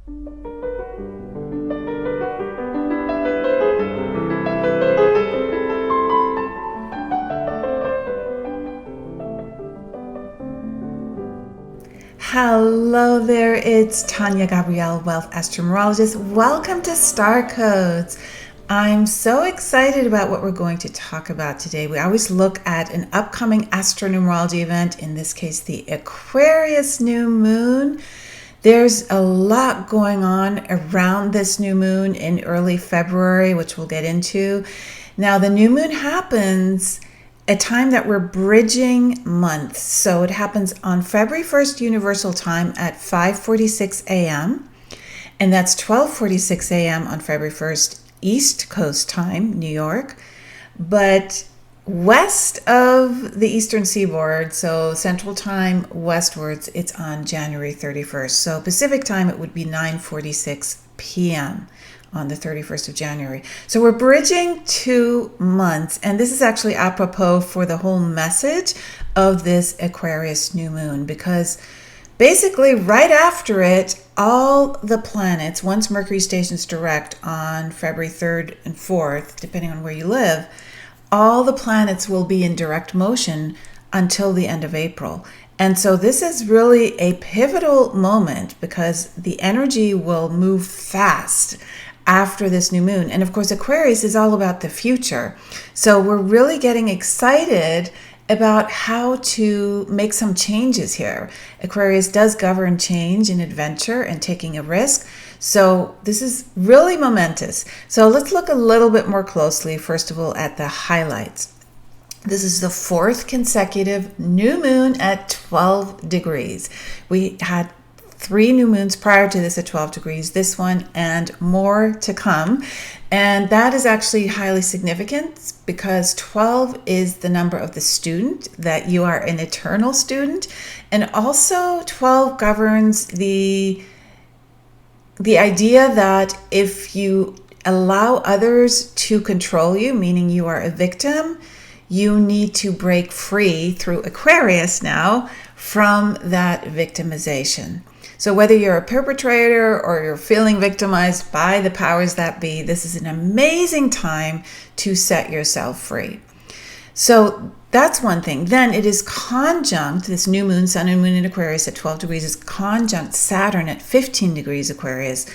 Hello there, it's Tania Gabrielle, Wealth Astro-Numerologist. Welcome to Star Codes. I'm so excited about what we're going to talk about today. We always look at an upcoming Astro-Numerology event, in this case, the Aquarius New Moon. There's a lot going on around this new moon in early February, which we'll get into. Now, the new moon happens a time that we're bridging months. So it happens on February 1st Universal Time at 5:46 a.m. And that's 12:46 a.m. on February 1st East Coast Time, New York. But west of the Eastern Seaboard, so Central Time westwards, it's on January 31st. So Pacific Time, it would be 9:46 p.m. on the 31st of January. So we're bridging 2 months, and this is actually apropos for the whole message of this Aquarius new moon, because basically right after it, all the planets, once Mercury stations direct on February 3rd and 4th, depending on where you live, all the planets will be in direct motion until the end of April. And so this is really a pivotal moment because the energy will move fast after this new moon. And of course, Aquarius is all about the future. So we're really getting excited about how to make some changes here. Aquarius does govern change and adventure and taking a risk. So this is really momentous. So let's look a little bit more closely, first of all, at the highlights. This is the 4th consecutive new moon at 12 degrees. We had 3 new moons prior to this at 12 degrees, this one and more to come. And that is actually highly significant because 12 is the number of the student, that you are an eternal student. And also 12 governs the idea that if you allow others to control you, meaning you are a victim, you need to break free through Aquarius now from that victimization. So whether you're a perpetrator or you're feeling victimized by the powers that be, this is an amazing time to set yourself free. So that's one thing. Then it is conjunct, this new moon, sun and moon in Aquarius at 12 degrees is conjunct Saturn at 15 degrees Aquarius.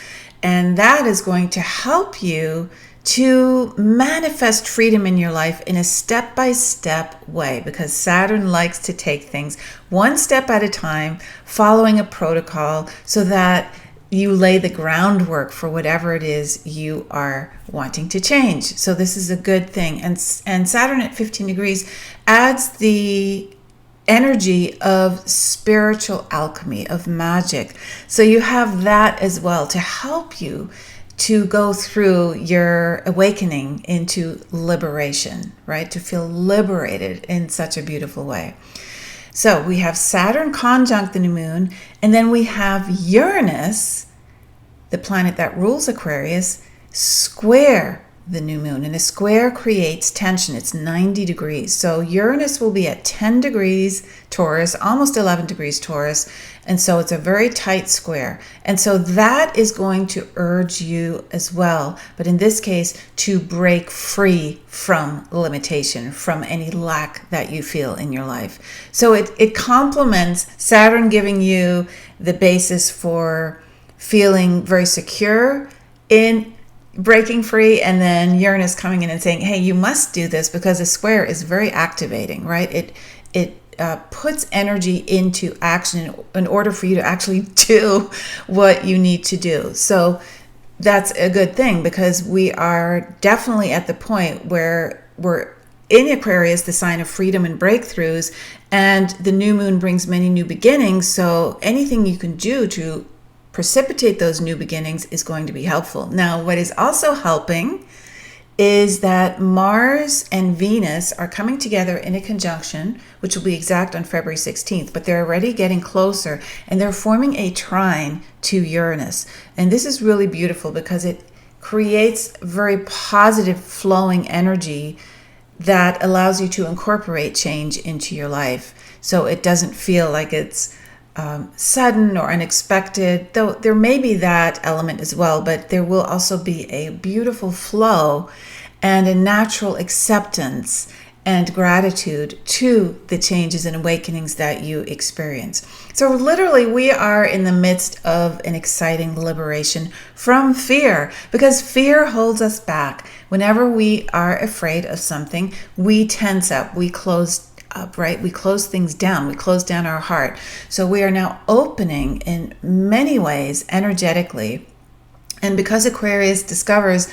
And that is going to help you to manifest freedom in your life in a step-by-step way, because Saturn likes to take things one step at a time, following a protocol so that you lay the groundwork for whatever it is you are wanting to change. So this is a good thing. And Saturn at 15 degrees adds the energy of spiritual alchemy, of magic. So you have that as well to help you to go through your awakening into liberation, right? To feel liberated in such a beautiful way. So we have Saturn conjunct the new moon, and then we have Uranus, the planet that rules Aquarius, square the new moon. And a square creates tension. It's 90 degrees. So Uranus will be at 10 degrees Taurus, almost 11 degrees Taurus. And so it's a very tight square. And so that is going to urge you as well, but in this case, to break free from limitation, from any lack that you feel in your life. So it complements Saturn giving you the basis for feeling very secure in breaking free, and then Uranus coming in and saying, hey, you must do this, because a square is very activating, right? It puts energy into action in order for you to actually do what you need to do. So that's a good thing, because we are definitely at the point where we're in Aquarius, the sign of freedom and breakthroughs, and the new moon brings many new beginnings. So anything you can do to precipitate those new beginnings is going to be helpful. Now, what is also helping is that Mars and Venus are coming together in a conjunction, which will be exact on February 16th, but they're already getting closer, and they're forming a trine to Uranus. And this is really beautiful because it creates very positive flowing energy that allows you to incorporate change into your life. So it doesn't feel like it's sudden or unexpected, though there may be that element as well, but there will also be a beautiful flow and a natural acceptance and gratitude to the changes and awakenings that you experience. So literally, we are in the midst of an exciting liberation from fear, because fear holds us back. Whenever we are afraid of something, we tense up, we close up, right? We close things down, we close down our heart. So we are now opening in many ways energetically. And because Aquarius discovers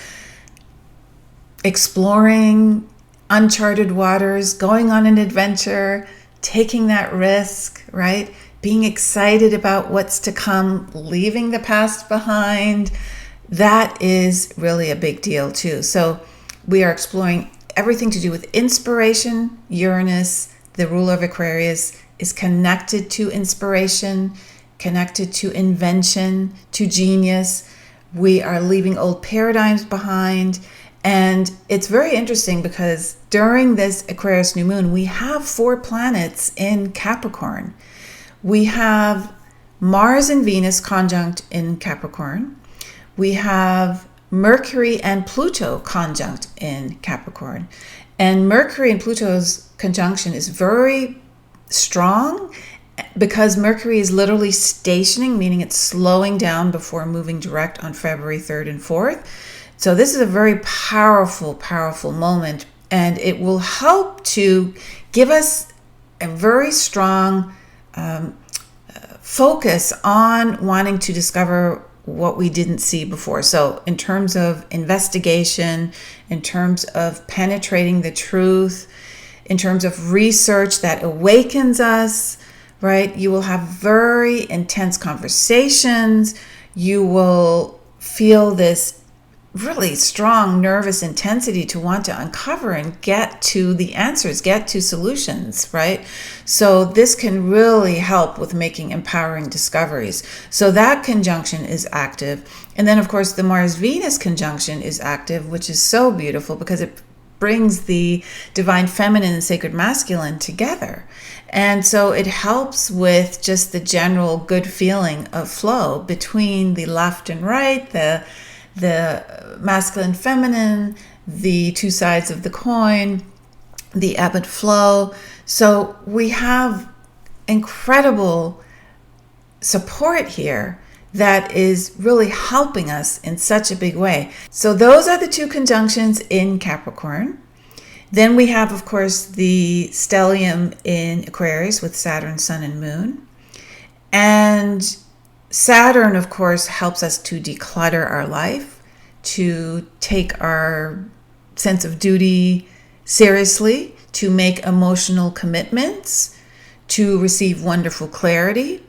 exploring uncharted waters, going on an adventure, taking that risk, right? Being excited about what's to come, leaving the past behind, that is really a big deal too. So we are exploring everything to do with inspiration. Uranus, the ruler of Aquarius, is connected to inspiration, connected to invention, to genius. We are leaving old paradigms behind. And it's very interesting because during this Aquarius New Moon, we have 4 planets in Capricorn. We have Mars and Venus conjunct in Capricorn. We have Mercury and Pluto conjunct in Capricorn. And Mercury and Pluto's conjunction is very strong because Mercury is literally stationing, meaning it's slowing down before moving direct on February 3rd and 4th. So this is a very powerful, powerful moment, and it will help to give us a very strong focus on wanting to discover what we didn't see before. So in terms of investigation, in terms of penetrating the truth, in terms of research that awakens us, right? You will have very intense conversations. You will feel this really strong nervous intensity to want to uncover and get to the answers, get to solutions, right? So this can really help with making empowering discoveries. So that conjunction is active. And then, of course, the Mars-Venus conjunction is active, which is so beautiful because it brings the divine feminine and sacred masculine together. And so it helps with just the general good feeling of flow between the left and right, the masculine, feminine, the two sides of the coin, the ebb and flow. So we have incredible support here that is really helping us in such a big way. So those are the 2 conjunctions in Capricorn. Then we have, of course, the stellium in Aquarius with Saturn, Sun, and Moon. And Saturn, of course, helps us to declutter our life, to take our sense of duty seriously, to make emotional commitments, to receive wonderful clarity,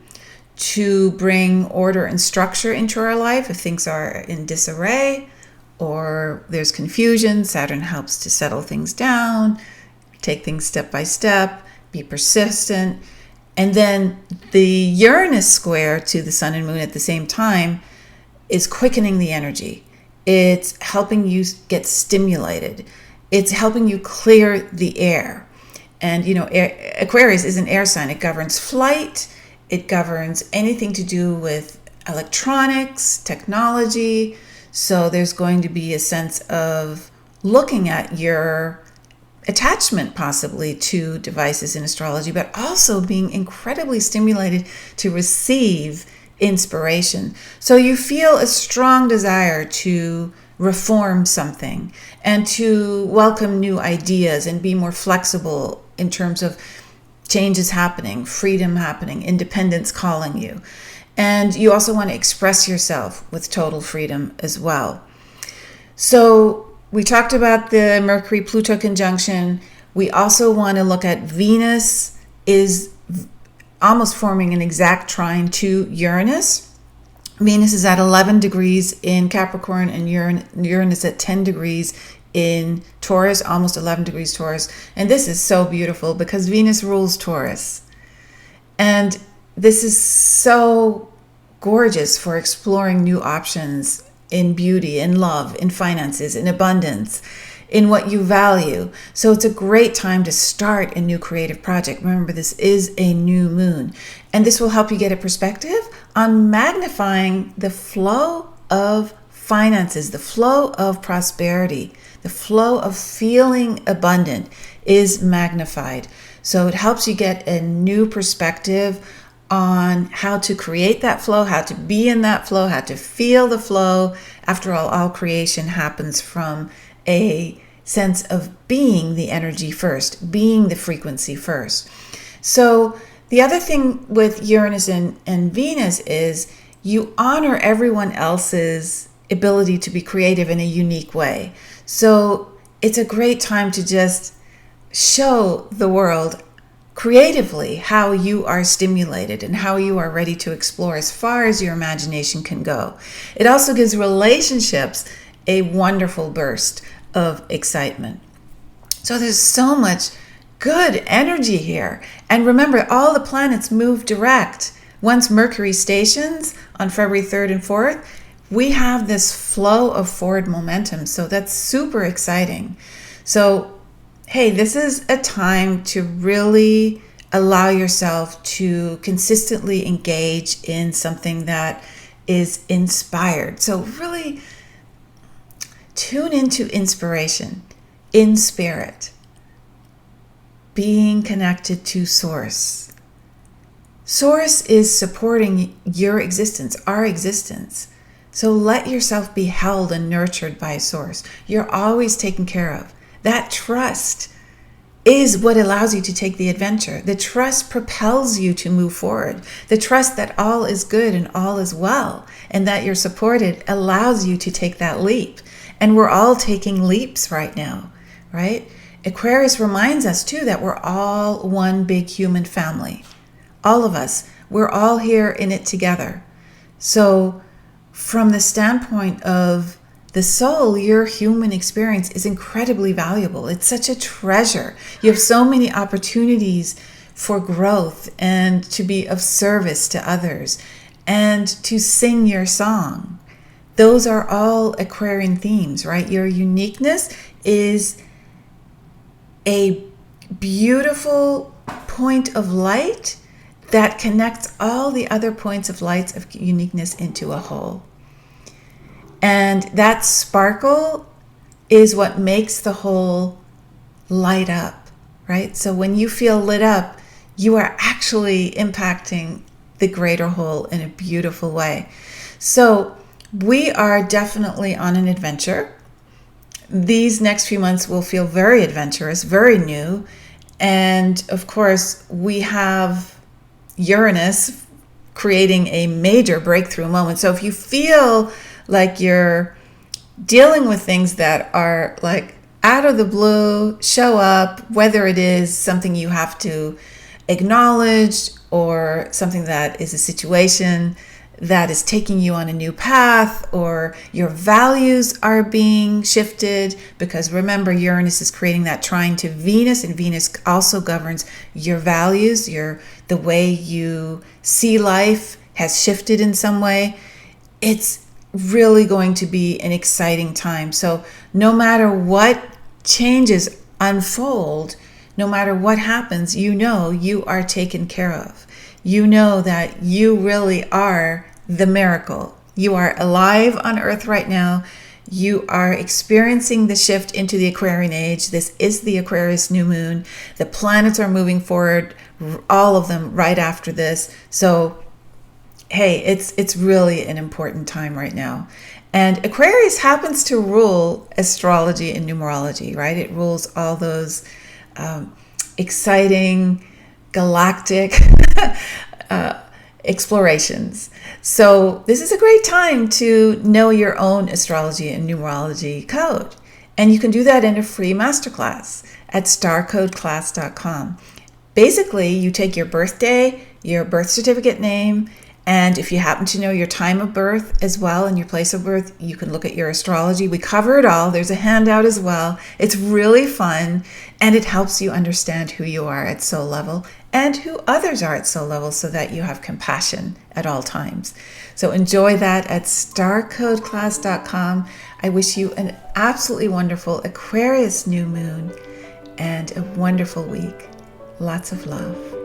to bring order and structure into our life if things are in disarray or there's confusion. Saturn helps to settle things down, take things step by step, be persistent. And then the Uranus square to the Sun and Moon at the same time is quickening the energy. It's helping you get stimulated. It's helping you clear the air. And, you know, Aquarius is an air sign. It governs flight. It governs anything to do with electronics, technology. So there's going to be a sense of looking at your attachment possibly to devices in astrology, but also being incredibly stimulated to receive inspiration. So you feel a strong desire to reform something and to welcome new ideas and be more flexible in terms of changes happening, freedom happening, independence calling you. And you also want to express yourself with total freedom as well. So we talked about the Mercury-Pluto conjunction. We also want to look at Venus is almost forming an exact trine to Uranus. Venus is at 11 degrees in Capricorn and Uranus at 10 degrees in Taurus, almost 11 degrees Taurus. And this is so beautiful because Venus rules Taurus. And this is so gorgeous for exploring new options in beauty, in love, in finances, in abundance, in what you value. So it's a great time to start a new creative project. Remember, this is a new moon, and this will help you get a perspective on magnifying the flow of finances, the flow of prosperity, the flow of feeling abundant is magnified. So it helps you get a new perspective on how to create that flow, how to be in that flow, how to feel the flow. After all creation happens from a sense of being the energy first, being the frequency first. So the other thing with Uranus and Venus is you honor everyone else's ability to be creative in a unique way. So it's a great time to just show the world creatively how you are stimulated and how you are ready to explore as far as your imagination can go. It also gives relationships a wonderful burst of excitement. So there's so much good energy here. And remember, all the planets move direct. Once Mercury stations on February 3rd and 4th, we have this flow of forward momentum. So that's super exciting. So hey, this is a time to really allow yourself to consistently engage in something that is inspired. So really tune into inspiration in spirit, being connected to Source. Source is supporting your existence, our existence. So let yourself be held and nurtured by Source. You're always taken care of. That trust is what allows you to take the adventure. The trust propels you to move forward. The trust that all is good and all is well and that you're supported allows you to take that leap. And we're all taking leaps right now, right? Aquarius reminds us too that we're all one big human family. All of us, we're all here in it together. So from the standpoint of the soul, your human experience is incredibly valuable. It's such a treasure. You have so many opportunities for growth and to be of service to others and to sing your song. Those are all Aquarian themes, right? Your uniqueness is a beautiful point of light that connects all the other points of lights of uniqueness into a whole. And that sparkle is what makes the whole light up, right? So when you feel lit up, you are actually impacting the greater whole in a beautiful way. So we are definitely on an adventure. These next few months will feel very adventurous, very new. And of course, we have Uranus creating a major breakthrough moment. So if you feel like you're dealing with things that are like out of the blue, show up, whether it is something you have to acknowledge or something that is a situation that is taking you on a new path, or your values are being shifted, because remember, Uranus is creating that trine to Venus, and Venus also governs your values, the way you see life has shifted in some way. It's really going to be an exciting time. So no matter what changes unfold, no matter what happens, you know you are taken care of. You know that you really are the miracle. You are alive on Earth right now. You are experiencing the shift into the Aquarian age. This is the Aquarius New Moon. The planets are moving forward, all of them right after this. So hey, it's really an important time right now. And Aquarius happens to rule astrology and numerology, right? It rules all those exciting galactic explorations. So this is a great time to know your own astrology and numerology code. And you can do that in a free masterclass at starcodeclass.com. Basically, you take your birthday, your birth certificate name, And if you happen to know your time of birth as well and your place of birth, you can look at your astrology. We cover it all. There's a handout as well. It's really fun, and it helps you understand who you are at soul level and who others are at soul level, so that you have compassion at all times. So enjoy that at starcodeclass.com. I wish you an absolutely wonderful Aquarius new moon and a wonderful week. Lots of love.